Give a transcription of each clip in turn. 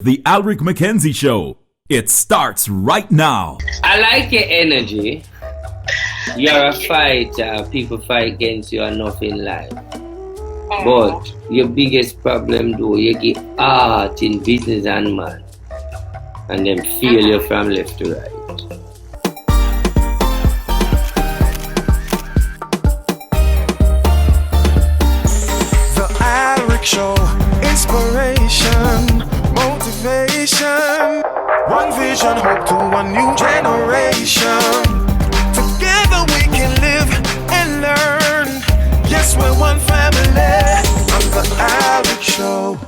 The Alrick Mackenzie Show. It starts right now. I like your energy. You're a fighter. People fight against you enough in life. But your biggest problem though, you get art in business and man. And then feel you from left to right. The Alrick Show. Inspiration, motivation. One vision, hope to one new generation. Together we can live and learn. Yes, we're one family. On the Alrick Show.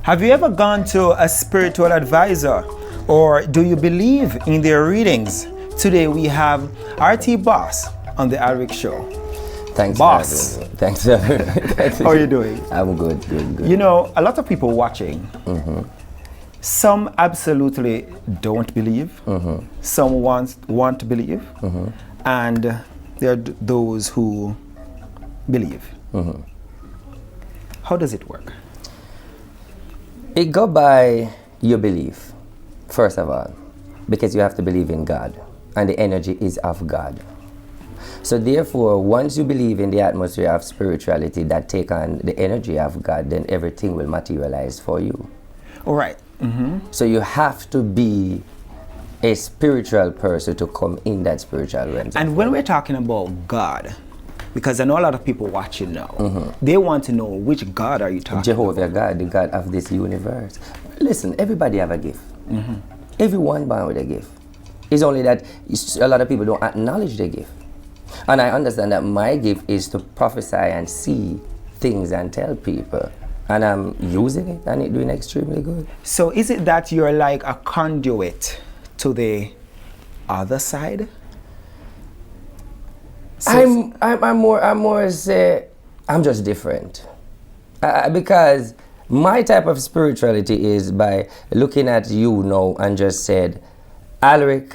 Have you ever gone to a spiritual advisor, or do you believe in their readings? Today we have RT Boss on the Alrick Show. Thanks, Boss. Thanks. How are you doing? I'm good. You know, a lot of people watching. Some absolutely don't believe. Some want to believe, and there are those who believe. How does it work? It go by your belief, first of all, because you have to believe in God, and the energy is of God. So therefore, once you believe in the atmosphere of spirituality that take on the energy of God, then everything will materialize for you. All right. So you have to be a spiritual person to come in that spiritual realm. And when we're talking about God, because I know a lot of people watching now, they want to know which God are you talking Jehovah God, the God of this universe. Listen, everybody have a gift. Everyone born with a gift. It's only that a lot of people don't acknowledge their gift. And I understand that my gift is to prophesy and see things and tell people. And I'm using it and it's doing extremely good. So is it that you're like a conduit to the other side? So I'm more say I'm just different. Because my type of spirituality is by looking at you now and just said, Alrick,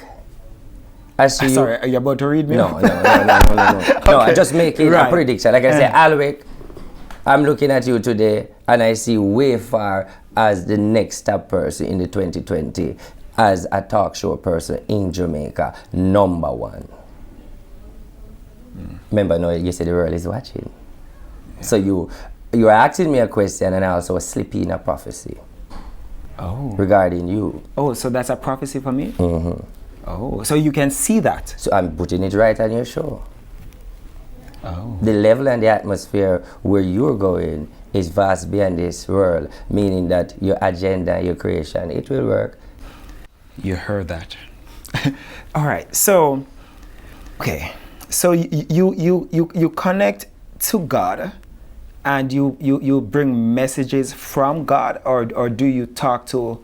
I see you. Sorry, are you about to read me? No. No, I just make it a prediction. Like I say, Alrick, I'm looking at you today and I see way far as the next top person in the 2020 as a talk show person in Jamaica, #1. Remember, no, you said the world is watching. So you are asking me a question and I also slip in a prophecy regarding you. Oh, so that's a prophecy for me? Oh, so you can see that? So I'm putting it right on your show. Oh. The level and the atmosphere where you're going is vast beyond this world, meaning that your agenda, your creation, it will work. You heard that. All right, so, okay. So you connect to God and you bring messages from God, or do you talk to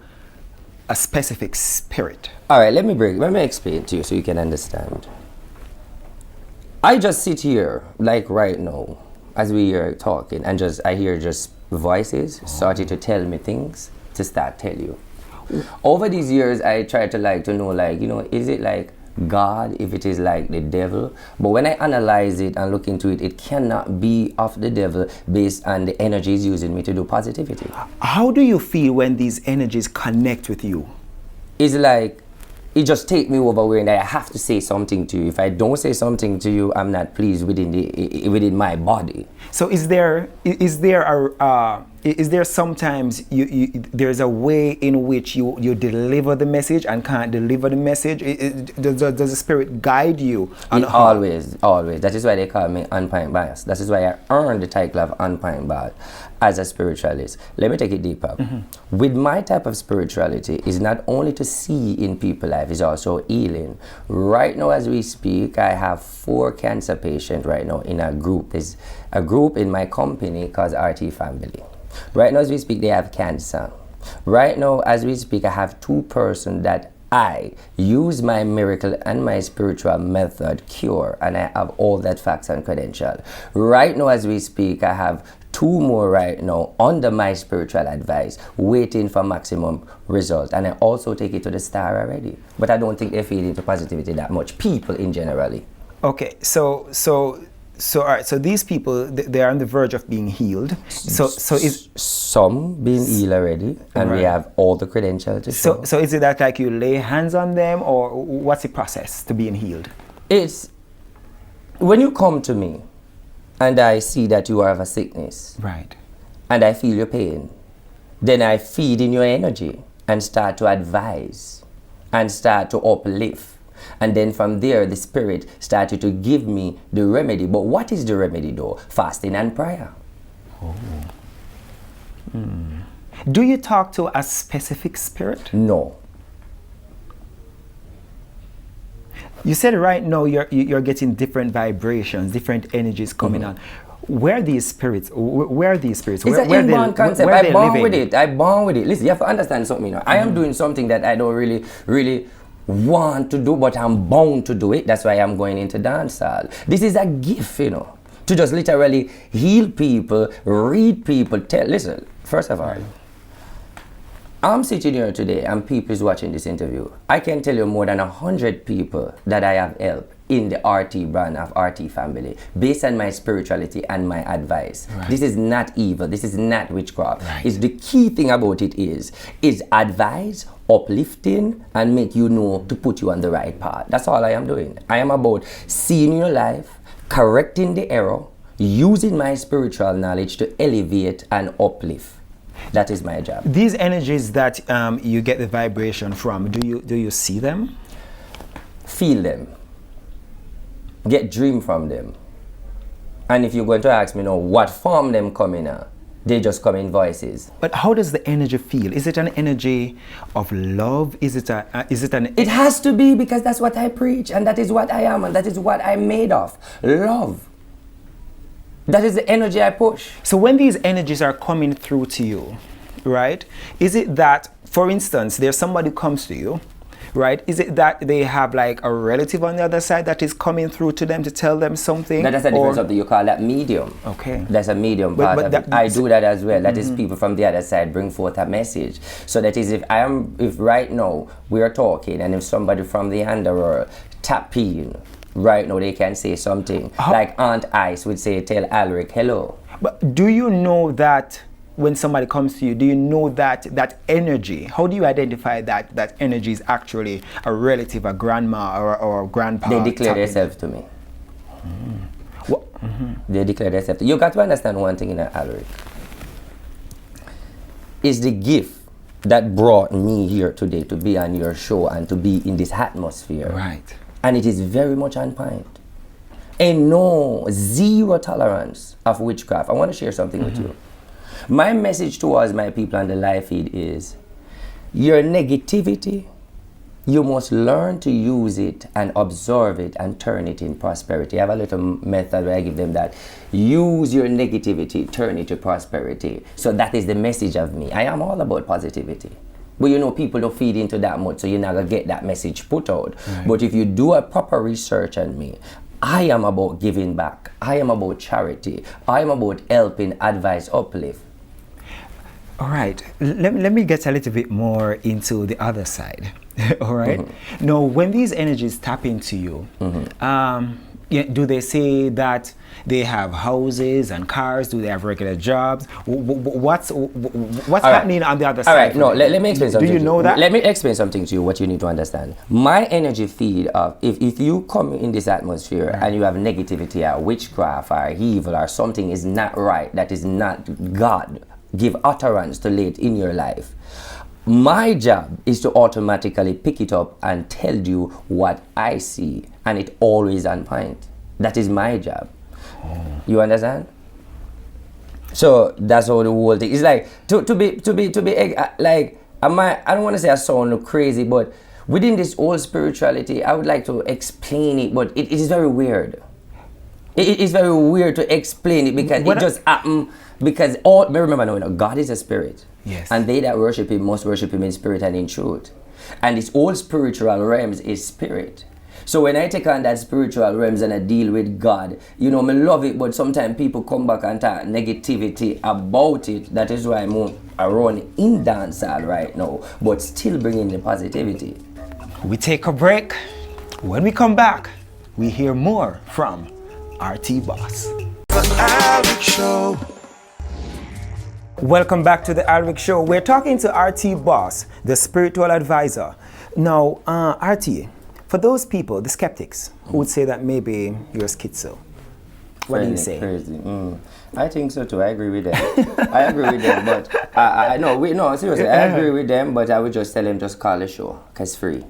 a specific spirit? All right, let me explain to you so you can understand. I just sit here, like right now, as we are talking, and I hear just voices starting to tell me things to start tell you. Over these years, I try to know, is it like God, if it is like the devil? But when I analyze it and look into it, it cannot be of the devil based on the energies using me to do positivity. How do you feel when these energies connect with you? It's like, it just take me over where I have to say something to you. If I don't say something to you, I'm not pleased within my body. So is there sometimes there's a way in which you deliver the message and can't deliver the message? Does the spirit guide you? Always. That is why they call me unpint bias. That is why I earned the title of unpint bias as a spiritualist. Let me take it deeper. With my type of spirituality is not only to see in people's life, it's also healing. Right now as we speak, I have 4 cancer patients right now in a group. There's a group in my company called RT Family. Right now as we speak, they have cancer. Right now as we speak, I have 2 persons that I use my miracle and my spiritual method cure, and I have all that facts and credential. Right now as we speak, I have 2 more right now under my spiritual advice, waiting for maximum results. And I also take it to the star already. But I don't think they feed into positivity that much, people in generally. Okay, so So all right, so these people they are on the verge of being healed. So is some being healed already, and we Right. have all the credentials to show. so is it that like you lay hands on them, or what's the process to being healed? It's when you come to me and I see that you have a sickness Right. and I feel your pain, then I feed in your energy and start to advise and start to uplift. And then from there, the Spirit started to give me the remedy. But what is the remedy though? Fasting and prayer. Do you talk to a specific spirit? No. You said right now you're getting different vibrations, different energies coming on. Where are these spirits? Where are these spirits? It's an where inborn concept. where I they born living? with it. I born with it. Listen, you have to understand something. You know, I am doing something that I don't really want to do, but I'm bound to do it. That's why I'm going into dancehall. This is a gift, you know, to just literally heal people, read people. Listen, first of all, I'm sitting here today and people is watching this interview. I can tell you more than 100 people that I have helped in the RT brand of RT family based on my spirituality and my advice. Right. This is not evil. This is not witchcraft. Right. It's the key thing about it is advice, uplifting, and make you know to put you on the right path. That's all I am doing. I am about seeing your life, correcting the error, using my spiritual knowledge to elevate and uplift. That is my job. These energies that you get the vibration from, do you see them? Feel them. Get dream from them. And if you're going to ask me now what form them come in, they just come in voices. But how does the energy feel? Is it an energy of love? Is it an? It has to be, because that's what I preach, and that is what I am, and that is what I'm made of. Love. That is the energy I push. So when these energies are coming through to you, right? Is it that, for instance, there's somebody who comes to you, right? Is it that they have like a relative on the other side that is coming through to them to tell them something? That's a different something. You call that medium. Okay. That's a medium But- part but of that- it. I do that as well. That is people from the other side bring forth a message. So that is if right now we are talking and if somebody from the underworld tap in, right now they can say something. Like Aunt Ice would say, tell Alrick, hello. But do you know that when somebody comes to you, do you know that energy? How do you identify that energy is actually a relative, a grandma or a grandpa? They declare tapping? themselves to me. What? They declare themselves. You got to understand one thing in Alrick. It's the gift that brought me here today to be on your show and to be in this atmosphere. Right. And it is very much on point. And no, zero tolerance of witchcraft. I want to share something with you. My message towards my people on the live feed is your negativity, you must learn to use it and observe it and turn it in prosperity. I have a little method where I give them that. Use your negativity, turn it to prosperity. So that is the message of me. I am all about positivity. But you know, people don't feed into that much, so you're not going to get that message put out. Right. But if you do a proper research on me, I am about giving back. I am about charity. I am about helping, advice, uplift. All right, let me get a little bit more into the other side. All right. Now, when these energies tap into you, do they say that they have houses and cars? Do they have regular jobs? What's happening on the other side? All right, no, let me explain something. Do you know that? Let me explain something to you, what you need to understand. My energy feed of, if you come in this atmosphere and you have negativity or witchcraft or evil or something is not right, that is not God, give utterance to lay it in your life. My job is to automatically pick it up and tell you what I see, and it always on point. That is my job. You understand? So that's how the whole thing is like. To be like, I don't want to say I sound crazy, but within this old spirituality, I would like to explain it, but it is very weird. It is very weird to explain it because it just happened. Because remember now, God is a spirit. Yes. And they that worship him must worship him in spirit and in truth. And this whole spiritual realms is spirit. So when I take on that spiritual realms and I deal with God, you know, I love it, but sometimes people come back and talk negativity about it. That is why I'm around in dancehall right now, but still bringing the positivity. We take a break. When we come back, we hear more from RT Boss. The Alrick Show. Welcome back to the Alrick Show. We're talking to RT Boss, the spiritual advisor. Now, RT, for those people, the skeptics, who would say that maybe you're schizo, what do you say? Crazy. I think so too. I agree with them. I agree with them, but no, seriously, I agree with them, but I would just tell them just call the show, because it's free.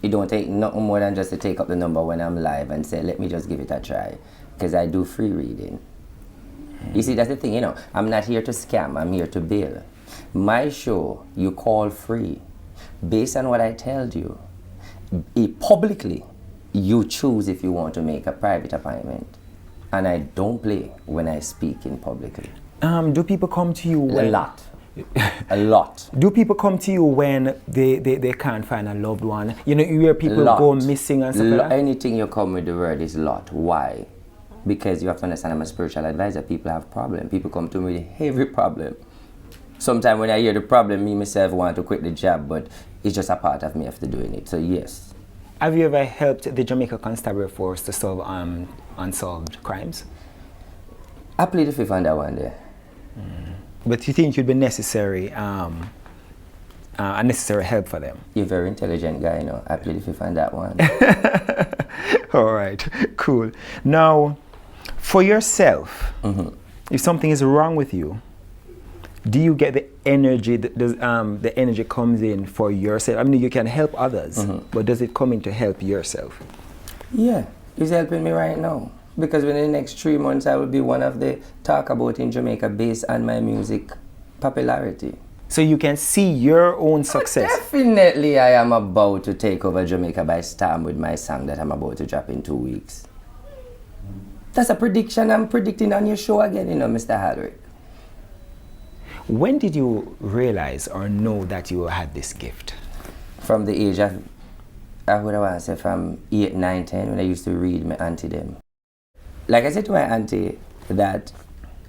It don't take nothing more than just to take up the number when I'm live and say, let me just give it a try, because I do free reading. You see, that's the thing, I'm not here to scam, I'm here to bill. My show, you call free. Based on what I tell you, publicly, you choose if you want to make a private appointment. And I don't play when I speak in publicly. Do people come to you when... A lot. A lot. Do people come to you when they can't find a loved one? You hear people go missing and stuff like that? Anything you come with the word is lot. Why? Because you have to understand, I'm a spiritual advisor. People have problems. People come to me with every problem. Sometimes when I hear the problem, me myself want to quit the job, but it's just a part of me after doing it. So yes. Have you ever helped the Jamaica Constabulary Force to solve unsolved crimes? I played the fifth on that one there. But you think you'd be necessary, a necessary help for them? You're a very intelligent guy, I played the fifth on that one. All right, cool. Now, for yourself, if something is wrong with you, do you get the energy, the energy comes in for yourself? I mean, you can help others, but does it come in to help yourself? Yeah, it's helping me right now. Because within the next 3 months, I will be one of the talk about in Jamaica based on my music popularity. So you can see your own success? Definitely, I am about to take over Jamaica by storm with my song that I'm about to drop in 2 weeks. That's a prediction I'm predicting on your show again, Mr. Alrick. When did you realize or know that you had this gift? From the age of, I would want to say from 8, 9, 10, when I used to read my auntie them. Like I said to my auntie, that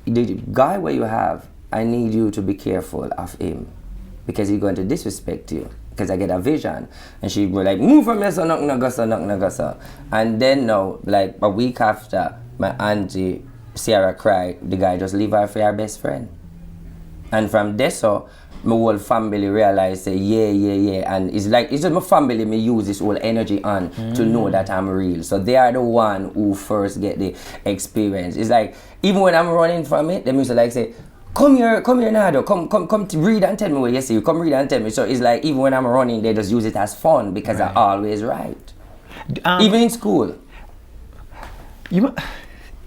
the guy where you have, I need you to be careful of him because he's going to disrespect you. Because I get a vision. And she was like, move from here, so knock, knock, so. And then now, like a week after, my auntie, Sarah cried, the guy just leave her for her best friend. And from there, so, my whole family realized, say, yeah. And it's just my family, me use this whole energy on to know that I'm real. So they are the one who first get the experience. It's like, even when I'm running from it, they used to like say, come here, Nado, come to read and tell me what you see. Come read and tell me. So it's like, even when I'm running, they just use it as fun because I'm always right. Even in school.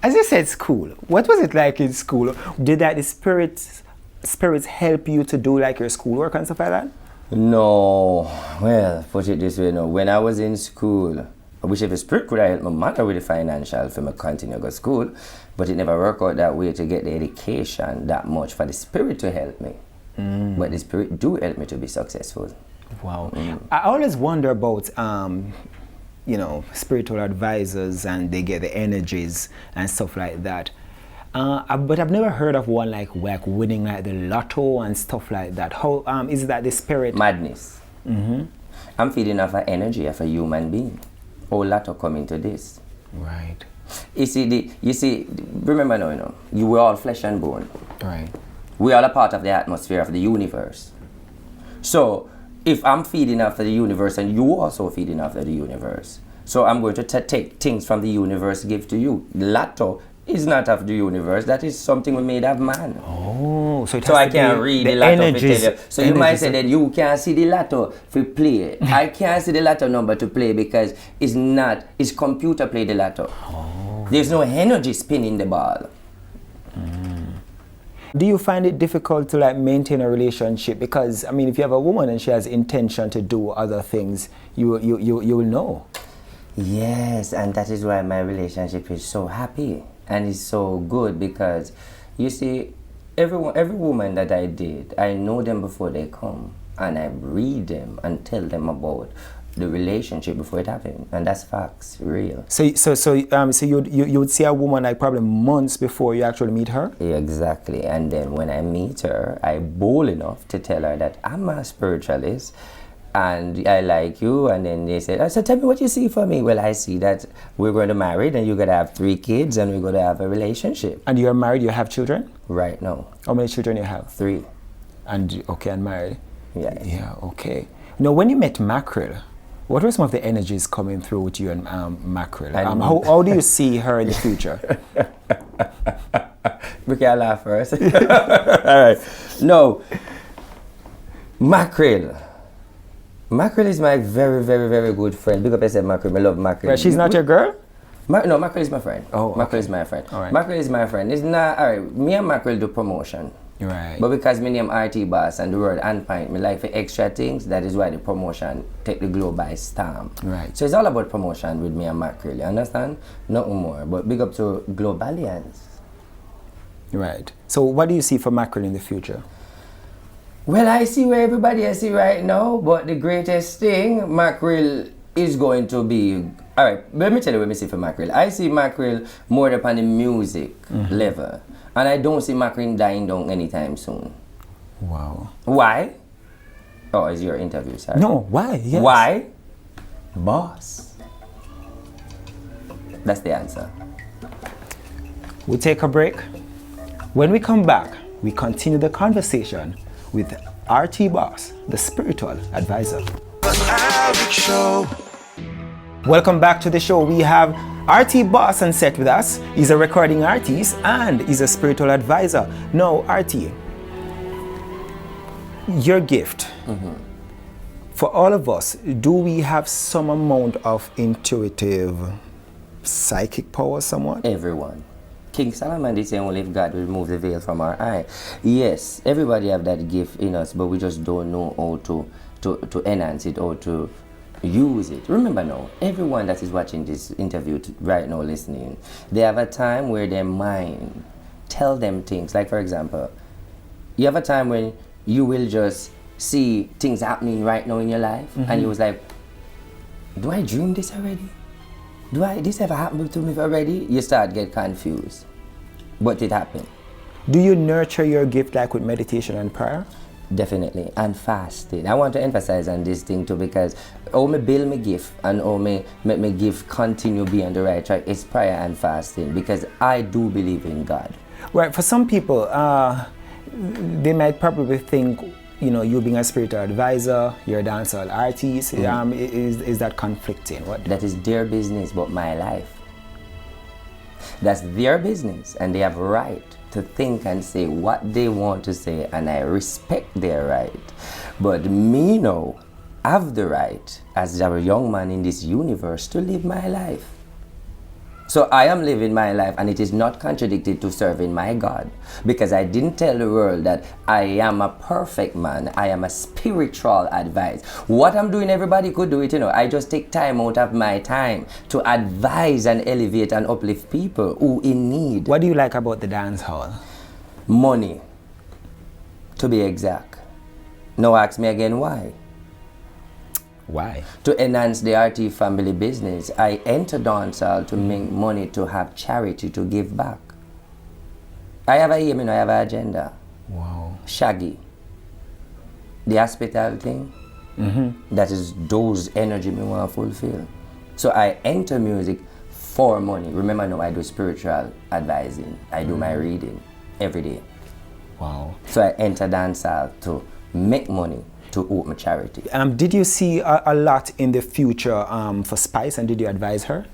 As you said, school. What was it like in school? Did that the spirits help you to do like your schoolwork and stuff like that? No. Well, put it this way, no. When I was in school, I wish if a spirit could have helped my mother with the financial for me continue to go to school, but it never worked out that way to get the education that much for the spirit to help me. But the spirit do help me to be successful. Wow. I always wonder about spiritual advisors and they get the energies and stuff like that. But I've never heard of one like winning like the lotto and stuff like that. How is that the spirit? Madness. I'm feeding off an energy of a human being. All lotto come into this. Right. You see, remember now, you were all flesh and bone. Right. We are a part of the atmosphere of the universe. So if I'm feeding off of the universe and you also feeding off of the universe, so I'm going to take things from the universe give to you. Lotto is not of the universe. That is something we made of man. Oh, so I can't read the lotto to tell you. So you might say that you can't see the lotto to play. I can't see the lotto number to play because it's computer play the lotto. Oh. There's no energy spinning the ball. Do you find it difficult to like maintain a relationship? Because I mean, if you have a woman and she has intention to do other things, you will know. Yes, and that is why my relationship is so happy and it's so good because you see, every woman that I date, I know them before they come and I read them and tell them about the relationship before it happened, and that's facts, real. So you would see a woman like probably months before you actually meet her? Yeah, exactly, and then when I meet her, I'm bold enough to tell her that I'm a spiritualist. and I like you, and then they said, so tell me what you see for me. Well, I see that we're going to marry, and you're going to have 3 kids, and we're going to have a relationship. And you're married, you have children? Right now. How many children you have? 3. And married? Yeah. Yeah, okay. Now, when you met Mackerel, what were some of the energies coming through with you and Mackerel? How do you see her in the future? We can laugh first. All right. No. Mackerel is my very, very, very good friend. Big up yourself, Mackerel. I love Mackerel. But she's not your girl? No, Mackerel is my friend. Oh, okay. Mackerel is my friend. All right. Mackerel is my friend. It's not, all right, me and Mackerel do promotion. Right. But because my name RT Boss and the word and pint, me like for extra things, that is why the promotion take the globe by storm. Right. So it's all about promotion with me and Mackerel, you understand? Nothing more. But big up to Globalians. Right. So what do you see for Mackerel in the future? Well, I see where everybody I see right now, but the greatest thing, Mackerel is going to be... All right, let me tell you what I see for Mackerel. I see Mackerel more upon the music level. And I don't see Mackerel dying down anytime soon. Wow. Why? Oh, it's your interview, sorry. No, why? Yes. Why? Boss. That's the answer. We'll take a break. When we come back, we continue the conversation with RT Boss, the spiritual advisor. The Alrick Show. Welcome back to the show. We have RT Boss on set with us. He's a recording artist and he's a spiritual advisor. Now, RT, your gift. For all of us, do we have some amount of intuitive psychic power somewhat? Everyone. King Solomon did say only if God will remove the veil from our eye. Yes, everybody have that gift in us, but we just don't know how to enhance it or to use it. Remember now, everyone that is watching this interview right now, listening, they have a time where their mind tell them things. Like for example, you have a time when you will just see things happening right now in your life, and you was like, do I dream this already? This ever happened to me already? You start get confused. But it happened. Do you nurture your gift like with meditation and prayer? Definitely. And fasting. I want to emphasize on this thing too, because how me build my gift and how me make my gift continue be on the right track is prayer and fasting, because I do believe in God. Right. For some people, they might probably think, you know, you being a spiritual advisor, you're a dancehall artist, is that conflicting? What? That is their business, but my life. That's their business, and they have right to think and say what they want to say, and I respect their right. But me now have the right, as a young man in this universe, to live my life. So I am living my life, and it is not contradicted to serving my God, because I didn't tell the world that I am a perfect man. I am a spiritual advisor. What I'm doing, everybody could do it, you know. I just take time out of my time to advise and elevate and uplift people who in need. What do you like about the dance hall? Money, to be exact. Now ask me again why. Why? To enhance the RT family business, I enter dancehall to make money, to have charity, to give back. I have a aim, I have an agenda. Wow. Shaggy. The hospital thing, that is those energy me want to fulfill. So I enter music for money. Remember now, I do spiritual advising. I do my reading every day. Wow. So I enter dancehall to make money, to open charity. Did you see a lot in the future for Spice, and did you advise her?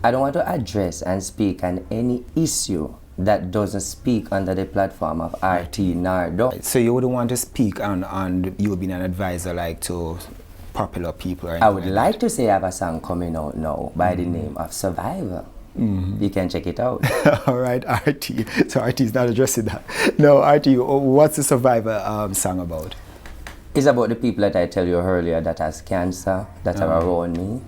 I don't want to address and speak on any issue that doesn't speak under the platform of RT Nardo. So you wouldn't want to speak on you being an advisor like to popular people or anything? I would like to say I have a song coming out now by the name of Survivor. You can check it out. All right, RT. So RT is not addressing that. No, RT, what's the Survivor song about? It's about the people that I tell you earlier that has cancer, that are around me,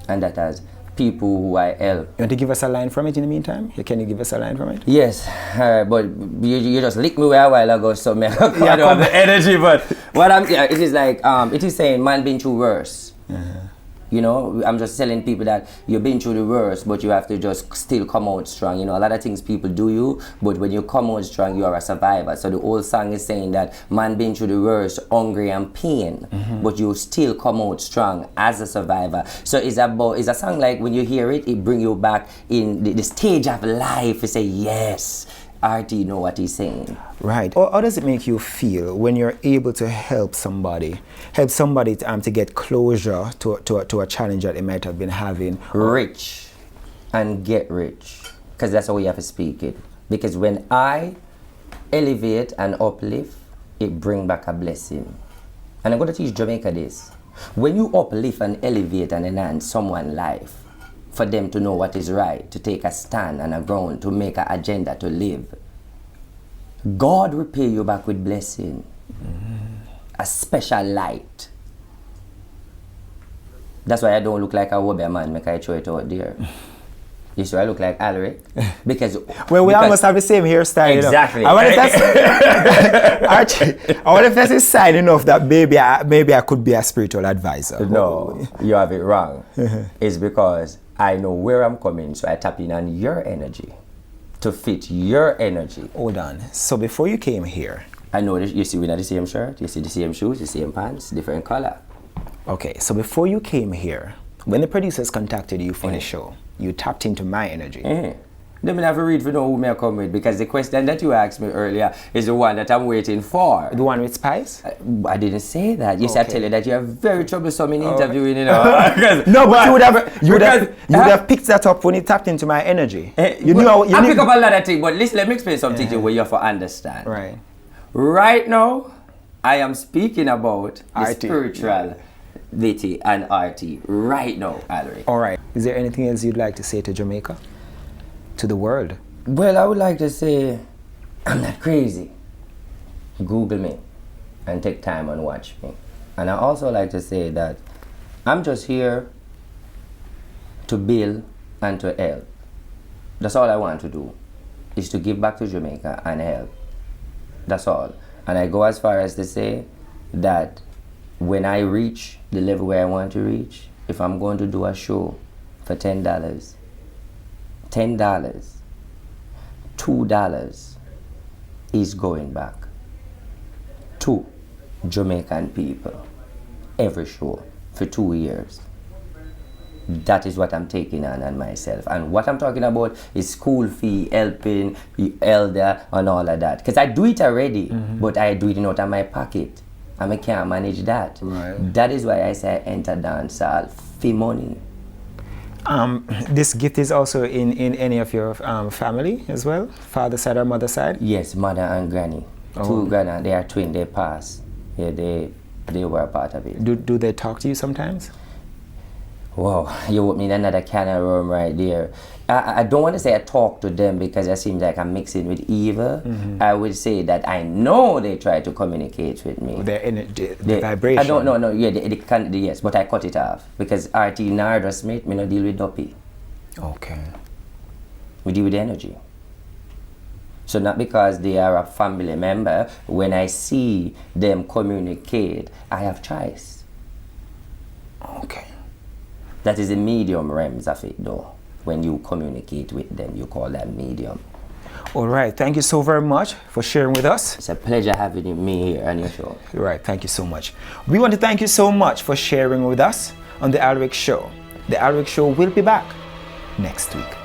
and that has people who I help. You want to give us a line from it in the meantime? Can you give us a line from it? Yes, but you just licked me a while ago, so I don't have the energy. But what it is like, it is saying, man been through worse. You know, I'm just telling people that you've been through the worst, but you have to just still come out strong. You know, a lot of things people do you, but when you come out strong, you are a survivor. So the old song is saying that man been through the worst, hungry and pain, but you still come out strong as a survivor. So it's a song like when you hear it, it bring you back in the stage of life. You say, yes, RT know what he's saying. Right. How does it make you feel when you're able to help somebody to get closure to a challenge that they might have been having? Rich and get rich, because that's how you have to speak it. Because when I elevate and uplift, it bring back a blessing. And I'm going to teach Jamaica this. When you uplift and elevate and enhance someone's life, for them to know what is right, to take a stand and a ground, to make an agenda to live, God will pay you back with blessing. A special light. That's why I don't look like a obeah man, make I throw it out there. You see, I look like Alrick. Because well, we almost have the same hairstyle. Exactly. You know? I wonder if that's a sign enough that maybe I could be a spiritual advisor. No, you have it wrong. It's because I know where I'm coming, so I tap in on your energy to fit your energy. Hold on. So before you came here, I know that you see we have the same shirt, you see the same shoes, the same pants, different color. Okay, so before you came here, when the producers contacted you for the show, you tapped into my energy. Then I have to read for know who may I come with, because the question that you asked me earlier is the one that I'm waiting for. The one with Spice? I didn't say that. Yes, I tell you that you are very troublesome in interviewing, you know. No, but you would have picked that up when you tapped into my energy. I pick up a lot of things, but listen, let me explain something to you where you have to understand. Right. Right now, I am speaking about the spirituality and RT right now, Alrick. All right. Is there anything else you'd like to say to Jamaica? To the world? Well, I would like to say I'm not crazy. Google me and take time and watch me. And I also like to say that I'm just here to build and to help. That's all I want to do, is to give back to Jamaica and help. That's all. And I go as far as to say that when I reach the level where I want to reach, if I'm going to do a show for $10, $2 is going back to Jamaican people every show for 2 years. That is what I'm taking on myself. And what I'm talking about is school fee, helping the elder and all of that. Because I do it already, but I do it out of my pocket. And I can't manage that. Right. That is why I say I enter dancehall for money. This gift is also in any of your family as well? Father side or mother side? Yes, mother and granny. Two granny, they are twin, they passed. Yeah, they were a part of it. Do they talk to you sometimes? Wow, you put me in another can of worm right there. I don't want to say I talk to them because it seems like I'm mixing with evil. I would say that I know they try to communicate with me. Their energy, the vibration. I don't know, yeah, they can, yes, but I cut it off. Because RT Narda Smith, me no deal with dopey. Okay. We deal with energy. So not because they are a family member, when I see them communicate, I have choice. Okay. That is the medium realms of it though. When you communicate with them, you call that medium. All right. Thank you so very much for sharing with us. It's a pleasure having me here on your show. All right. Thank you so much. We want to thank you so much for sharing with us on The Alrick Show. The Alrick Show will be back next week.